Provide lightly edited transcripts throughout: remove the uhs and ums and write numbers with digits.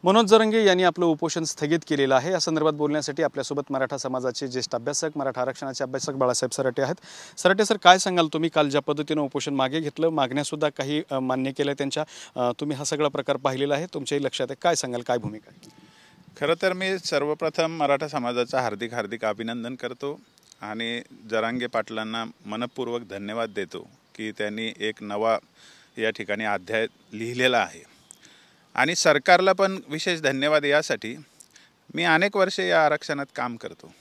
मनोज जरंगे यांनी आपलं उपोषण स्थगित केलेलं आहे। या संदर्भात बोलण्यासाठी आपल्यासोबत मराठा समाजाचे ज्येष्ठ अभ्यासक, मराठा आरक्षणाचे अभ्यासक बाळासाहेब सराटे आहेत। सराटे सर, काय सांगाल तुम्ही? काल ज्या पद्धतीने उपोषण मागे घेतलं, मागण्यासुद्धा काही मान्य केलं त्यांच्या, तुम्ही हा सगळा प्रकार पाहिलेला आहे, तुमच्याही लक्षात आहे, काय सांगाल, काय भूमिका आहे? खरं तर मी सर्वप्रथम मराठा समाजाचा हार्दिक अभिनंदन करतो आणि जरांगे पाटलांना मनपूर्वक धन्यवाद देतो की त्यांनी एक नवा या ठिकाणी अध्याय लिहिलेला आहे। आणि सरकारला पण विशेष धन्यवाद यासाठी, मी अनेक वर्षे या आरक्षणात काम करतो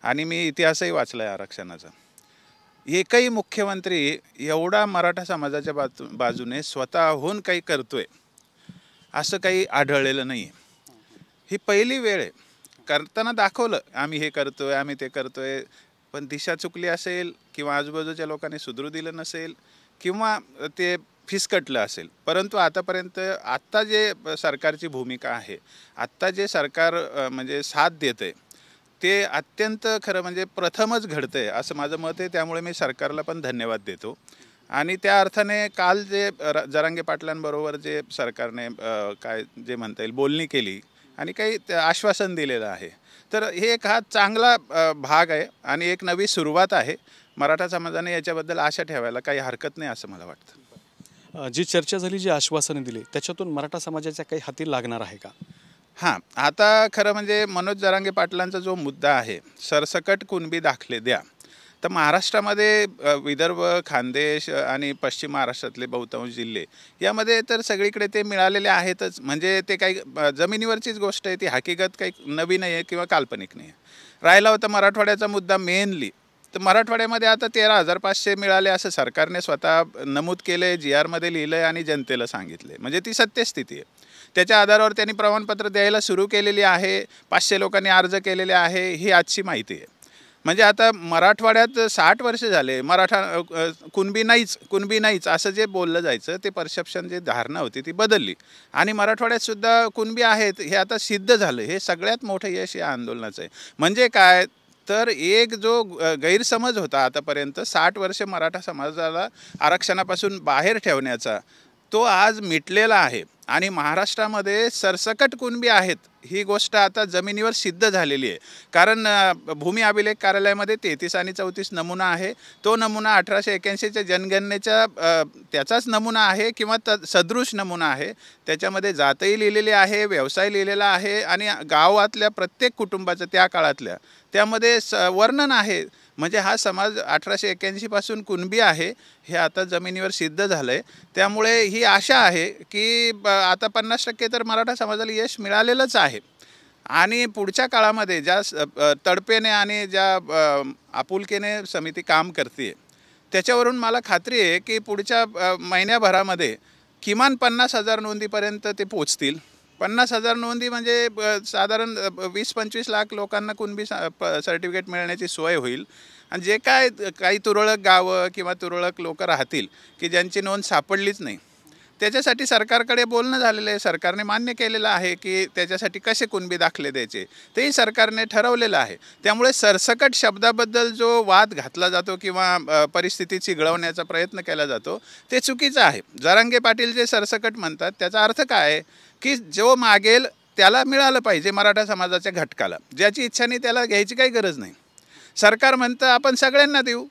आणि मी इतिहासही वाचला आहे आरक्षणाचा। एकही मुख्यमंत्री एवढा मराठा समाजाच्या बाजूने स्वतःहून काही करतोय असं काही आढळलेलं नाही आहे। ही पहिली वेळ आहे। करताना दाखवलं आम्ही हे करतोय, आम्ही ते करतोय, पण दिशा चुकली असेल किंवा आजूबाजूच्या लोकांनी सुधरू दिलं नसेल किंवा ते फिसकटलं असेल, परंतु आतापर्यंत आत्ता जे सरकारची भूमिका आहे, आत्ता जे सरकार म्हणजे साथ देते ते अत्यंत खरं म्हणजे प्रथमच घडतंय असं माझं मत आहे। त्यामुळे मी सरकारला पण धन्यवाद देतो आणि त्या अर्थाने काल जे जरांगे पाटलांबरोबर जे सरकारने काय जे म्हणता येईल बोलणी केली आणि काही आश्वासन दिलेलं आहे, तर हे एक हा चांगला भाग आहे आणि एक नवी सुरुवात आहे। मराठा समाजाने याच्याबद्दल आशा ठेवायला काही हरकत नाही असं मला वाटतं। जी चर्चा झाली, जी आश्वासने दिली, त्याच्यातून मराठा समाजाच्या काही हाती लागणार आहे का? हां, आता खरं म्हणजे मनोज जरांगे पाटलांचा जो मुद्दा आहे, सरसकट कुणबी दाखले द्या, तर महाराष्ट्रामध्ये विदर्भ, खानदेश आणि पश्चिम महाराष्ट्रातले बहुतांश जिल्हे यामध्ये तर सगळीकडे ते मिळालेले आहेतच। म्हणजे ते काही जमिनीवरचीच गोष्ट आहे, ती हकीकत काही नवीन नाही आहे किंवा काल्पनिक नाही आहे। राहिला होता मराठवाड्याचा मुद्दा मेनली, तर मराठवाड्यामध्ये आता 13,500 मिळाले असं सरकारने स्वतः नमूद केलं आहे, GRमध्ये लिहिलं आहे आणि जनतेला सांगितलं आहे। म्हणजे ती सत्यस्थिती आहे। त्याच्या आधारावर त्यांनी प्रमाणपत्र द्यायला सुरू केलेली आहे, 500 लोकांनी अर्ज केलेले आहे, ही आजची माहिती आहे। म्हणजे आता मराठवाड्यात 60 वर्ष झाले मराठा कुणबी नाहीच असं जे बोललं जायचं, ते परसेप्शन जे धारणा होती ती बदलली आणि मराठवाड्यातसुद्धा कुणबी आहेत हे आता सिद्ध झालं। हे सगळ्यात मोठं यश या आंदोलनाचं आहे। म्हणजे काय तर एक जो गैरसमज होता आतापर्यंत 60 वर्ष मराठा समाजाला आरक्षणापासून बाहेर ठेवण्याचा, तो आज मिटलेला आहे आणि महाराष्ट्रामध्ये सरसकट कुणबी आहेत ही गोष्ट आता जमिनीवर सिद्ध झालेली आहे। कारण भूमी अभिलेख कार्यालयामध्ये 33 आणि 34 नमुना आहे। तो नमुना 1881च्या जनगणनेचा त्याचाच नमुना आहे किंवा सदृश नमुना आहे। त्याच्यामध्ये जातही लिहिलेली आहे, व्यवसाय लिहिलेला आहे आणि गावातल्या प्रत्येक कुटुंबाचं त्या काळातल्या त्यामध्ये वर्णन आहे। म्हणजे हा समाज 1881 पासून कुणबी आहे हे आता जमिनीवर सिद्ध झालं आहे। त्यामुळे ही आशा आहे की आता 50% तर मराठा समाजाला यश मिळालेलंच आहे आणि पुढच्या काळामध्ये ज्या तडपेने आणि ज्या आपुलकीने समिती काम करते त्याच्यावरून मला खात्री आहे की पुढच्या महिन्याभरामध्ये किमान 50,000 नोंदीपर्यंत ते पोचतील। 50,000 नोंदी म्हणजे साधारण 20-25 लाख लोकांना कुणबी सर्टिफिकेट मिळण्याची सोय होईल। आणि जे काही तुरळक गावं किंवा तुरळक लोक राहतील की ज्यांची नोंद सापडलीच नाही, त्याच्यासाठी सरकारकडे बोलणं झालेलं आहे। सरकारने मान्य केलेलं आहे की त्याच्यासाठी कसे कुणबी दाखले द्यायचे तेही सरकारने ठरवलेलं आहे। त्यामुळे सरसकट शब्दाबद्दल जो वाद घातला जातो किंवा परिस्थिती चिघळवण्याचा प्रयत्न केला जातो ते चुकीचं आहे। जरांगे पाटील जे सरसकट म्हणतात त्याचा अर्थ काय आहे की जो मागेल त्याला मिळालं पाहिजे, मराठा समाजाच्या घटकाला। ज्याची इच्छा नाही त्याला घ्यायची काही गरज नाही। सरकार म्हणतं आपण सगळ्यांना देऊ,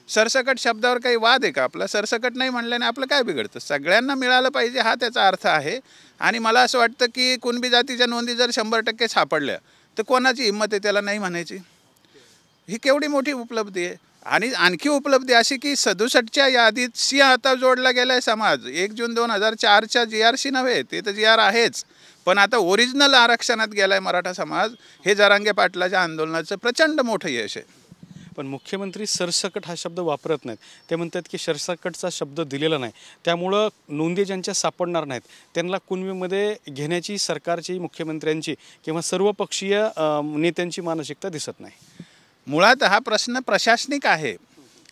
सरसकट शब्दावर काही वाद आहे का आपला? सरसकट नाही म्हणल्याने आपलं काय बिघडतं? सगळ्यांना मिळालं पाहिजे हा त्याचा अर्थ आहे। आणि मला असं वाटतं की कुणबी जातीच्या नोंदी जर 100% सापडल्या तर कोणाची हिंमत आहे त्याला नाही म्हणायची? ही केवढी मोठी उपलब्धी आहे। आणि आणखी उपलब्धी अशी की 67च्या यादीत सी आता जोडला गेला आहे समाज। 1 जून 2004च्या GRC नव्हे, ते तर GR आहेच, पण आता ओरिजिनल आरक्षणात गेला आहे मराठा समाज। हे जरांगे पाटलाच्या आंदोलनाचं प्रचंड मोठं यश आहे। पण मुख्यमंत्री सरसकट हा शब्द वापरत नाहीत। ते म्हणतात की सरसकटचा शब्द दिलेला नाही, त्यामुळं नोंदी ज्यांच्या सापडणार नाहीत त्यांना कुणबीमध्ये घेण्याची सरकारची, मुख्यमंत्र्यांची किंवा सर्वपक्षीय नेत्यांची मानसिकता दिसत नाही। मुळात हा प्रश्न प्रशासनिक आहे।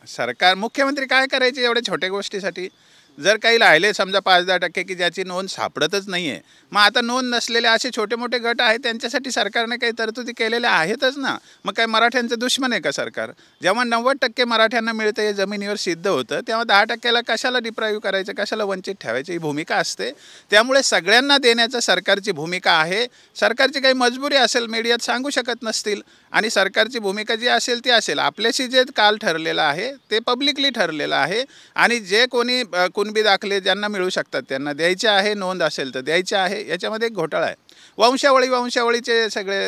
सरकार, मुख्यमंत्री काय करायचे एवढ्या छोट्या गोष्टीसाठी? जर काही राहिले समजा 5-10% की ज्याची नोंद सापडतच नाही आहे, मग आता नोंद नसलेले असे छोटे मोठे गट आहेत त्यांच्यासाठी सरकारने काही तरतुदी केलेल्या आहेतच ना. मग काय मराठ्यांचं दुश्मन आहे का सरकार? जेव्हा 90% मराठ्यांना मिळतं हे जमिनीवर सिद्ध होतं, तेव्हा 10%ला कशाला डिप्राईव्ह करायचं, कशाला वंचित ठेवायची ही भूमिका असते. त्यामुळे सगळ्यांना देण्याचं सरकारची भूमिका आहे. सरकारची काही मजबुरी असेल, मीडियात सांगू शकत नसतील, आणि सरकारची भूमिका जी असेल ती असेल. आपल्याशी जे काल ठरलेलं आहे ते पब्लिकली ठरलेलं आहे, आणि जे कोणी कुणबी दाखले ज्यांना मिळू शकतात त्यांना द्यायचे आहे, नोंद असेल तर द्यायचे आहे. याच्यामध्ये एक घोटाळा आहे. वंशावळीचे सगळे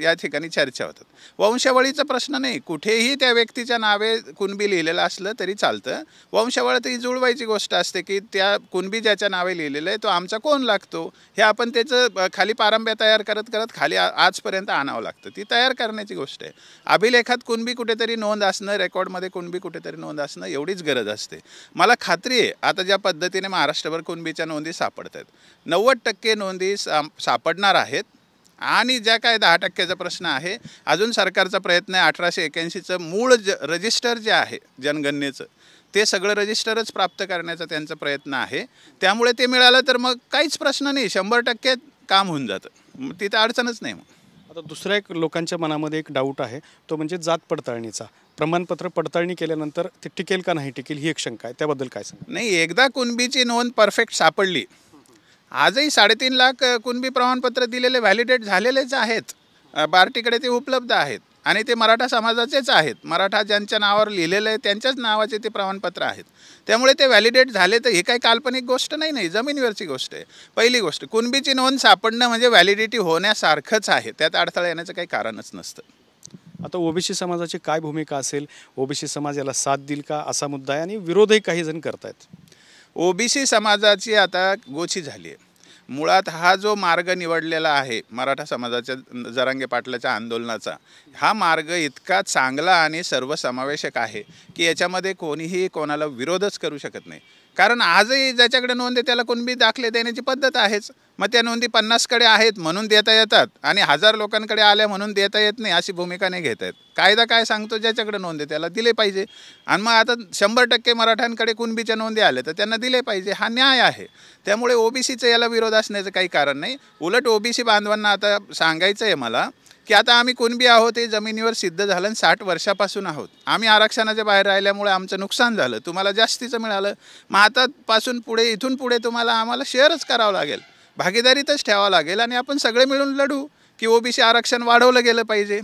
या ठिकाणी चर्चा होतात. वंशावळीचा प्रश्न नाही, कुठेही त्या व्यक्तीच्या नावे कुणबी लिहिलेलं असलं तरी चालतं. वंशावळ तर ही जुळवायची गोष्ट असते की त्या कुणबी ज्याच्या नावे लिहिलेलं आहे तो आमचा कोण लागतो हे आपण त्याचं खाली पारंब्या तयार करत करत खाली आजपर्यंत आणावं लागतं. ती तयार करण्याची गोष्ट आहे. अभिलेखात कुणबी कुठेतरी नोंद असणं, रेकॉर्डमध्ये कुणबी कुठेतरी नोंद असणं एवढीच गरज असते. मला खात्री आहे आता ज्या पद्धतीने महाराष्ट्रभर कुणबीच्या नोंदी सापडत आहेत, 90% नोंदी सापडणार आहेत. आणि ज्या काय 10%चा प्रश्न आहे, अजून सरकारचा प्रयत्न आहे 1881चं मूळ रजिस्टर जे आहे जनगणनेचं, ते सगळं रजिस्टरच प्राप्त करण्याचा त्यांचा प्रयत्न आहे. त्यामुळे ते मिळालं तर मग काहीच प्रश्न नाही, 100% काम होऊन जातं, तिथं अडचणच नाही. मग आता दुसऱ्या एक लोकांच्या मनामध्ये एक डाऊट आहे, तो म्हणजे जात पडताळणीचा. प्रमाणपत्र पडताळणी केल्यानंतर ते टिकेल का नाही टिकेल ही एक शंका आहे, त्याबद्दल काय सांगा? नाही, एकदा कुणबीची नोंद परफेक्ट सापडली, आजही 3.5 लाख कुणबी प्रमाणपत्र दिलेले व्हॅलिडेट झालेलेच आहेत. बार्टीकडे ते उपलब्ध आहेत, आणि ते मराठा समाजाचेच आहेत. मराठा ज्यांच्या नावावर लिहिलेलं आहे त्यांच्याच नावाचे ते प्रमाणपत्र आहेत. त्यामुळे ते व्हॅलिडेट झाले तर ही काही काल्पनिक गोष्ट नाही, जमिनीवरची गोष्ट आहे. पहिली गोष्ट, कुणबीची नोंद सापडणं म्हणजे व्हॅलिडिटी होण्यासारखंच आहे, त्यात अडथळा येण्याचं काही कारणच नसतं. आता ओबीसी समाजाची काय भूमिका असेल? ओबीसी समाज याला साथ देईल का असा मुद्दा आहे, आणि विरोधही काही जण करतायत. ओबीसी समाजाची आता गोची झाली आहे. मुळात हा जो मार्ग निवडलेला आहे मराठा समाजाच्या जरांगे पाटलाच्या आंदोलनाचा, हा मार्ग इतका चांगला आणि सर्वसमावेशक आहे की याच्यामध्ये कोणीही कोणाला विरोधच करू शकत नाही. कारण आजही ज्याच्याकडे नोंद आहे त्याला कुणबी दाखले देण्याची पद्धत आहेच. मग त्या नोंदी 50कडे आहेत म्हणून देता येतात, आणि 1000 लोकांकडे आल्या म्हणून देता येत नाही अशी भूमिका नाही घेता येत. कायदा काय सांगतो, ज्याच्याकडे नोंद आहे त्याला दिले पाहिजे. आणि मग आता 100% मराठ्यांकडे कुणबीच्या नोंदी आल्या तर त्यांना दिले पाहिजे, हा न्याय आहे. त्यामुळे ओबीसीचं याला विरोध असण्याचं काही कारण नाही. उलट ओबीसी बांधवांना आता सांगायचं आहे मला की आता आम्ही कुणबी आहोत हे जमिनीवर सिद्ध झालं, 60 वर्षापासून आहोत. आम्ही आरक्षणाच्या बाहेर राहिल्यामुळे आमचं नुकसान झालं, तुम्हाला जास्तीचं मिळालं. मग आतापासून पुढे इथून पुढे तुम्हाला आम्हाला शेअरच करावं लागेल, भागीदारीतच ठेवावं लागेल, आणि आपण सगळे मिळून लढू की ओबीसी आरक्षण वाढवलं गेलं पाहिजे.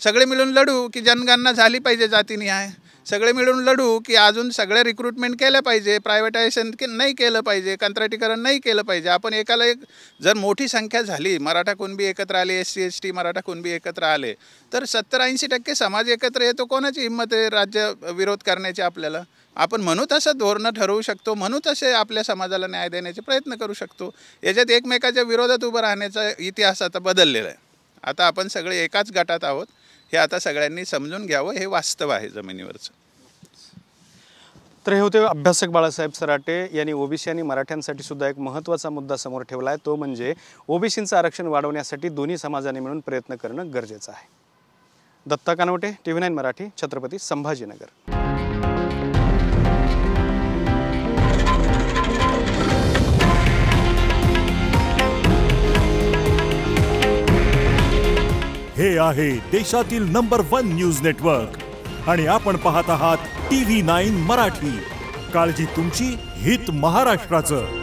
सगळे मिळून लढू की जनगणना झाली पाहिजे जातीनिहाय. सगळे मिळून लढू की अजून सगळे रिक्रुटमेंट केलं पाहिजे, प्रायव्हेटायझेशन नाही केलं पाहिजे, कंत्राटीकरण नाही केलं पाहिजे. आपण एकाला एक जर मोठी संख्या झाली, मराठा कुणबी एकत्र आले, SC ST मराठा कुणबी एकत्र आले, तर 70-80% समाज एकत्र येतो. कोणाची हिंमत आहे राज्य विरोध करण्याची आपल्याला? आपण म्हणू तसं धोरणं ठरवू शकतो, म्हणू तसे आपल्या समाजाला न्याय देण्याचे प्रयत्न करू शकतो. याच्यात एकमेकाच्या विरोधात उभं राहण्याचा इतिहास आता बदललेला आहे. आता आपण सगळे एकाच गटात आहोत, हे आता सगळ्यांनी समजून घ्यावं, हे वास्तव आहे जमिनीवरचं. तर हे होते अभ्यासक बाळासाहेब सराटे यांनी ओबीसी आणि मराठ्यांसाठी सुद्धा एक महत्त्वाचा मुद्दा समोर ठेवला आहे, तो म्हणजे ओबीसींचं आरक्षण वाढवण्यासाठी दोन्ही समाजाने मिळून प्रयत्न करणं गरजेचं आहे. दत्ता कानवटे, TV9 मराठी, छत्रपती संभाजीनगर. हे आहे देशातील नंबर 1 न्यूज नेटवर्क, आणि आपण पाहत आहात TV9 मराठी. काळजी तुमची, हित महाराष्ट्राचं.